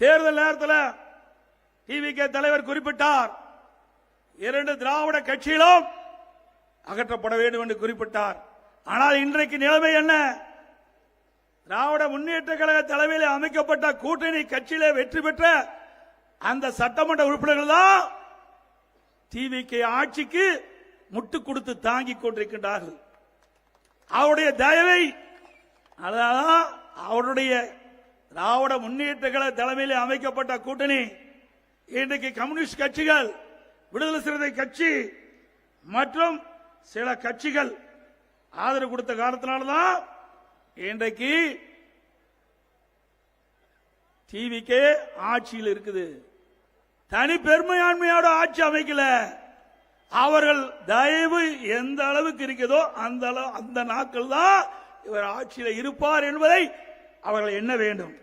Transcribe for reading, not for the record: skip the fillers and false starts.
தேர்தல் நேரத்தில் டிவிகே தலைவர் குறிப்பிட்டார், 2 திராவிட கட்சிகளும் அகற்றப்பட வேண்டும் என்று குறிப்பிட்டார். ஆனால் இன்றைக்கு நிலைமை என்ன? திராவிட முன்னேற்ற கழக தலைமையில் அமைக்கப்பட்ட கூட்டணி கட்சியிலே வெற்றி பெற்ற அந்த சட்டமன்ற உறுப்பினர்கள் தான் டிவிகே ஆட்சிக்கு முட்டு கொடுத்து தாங்கிக் கொண்டிருக்கின்றார்கள். அவருடைய தயவை, அதான் அவருடைய திராவிட முன்னேற்ற கழக தலைமையில் அமைக்கப்பட்ட கூட்டணி இன்றைக்கு கம்யூனிஸ்ட் கட்சிகள், விடுதலை சிறுத்தை கட்சி மற்றும் சில கட்சிகள் ஆதரவு கொடுத்த காரணத்தினால்தான் இன்றைக்கு டிவிகே ஆட்சியில் இருக்குது. தனி பெருமையாண்மையோட ஆட்சி அமைக்கல. அவர்கள் தயவு எந்த அளவுக்கு இருக்கிறதோ அந்த நாட்கள் தான் இவர் ஆட்சியில் இருப்பார் என்பதை அவர்கள் எண்ண வேண்டும்.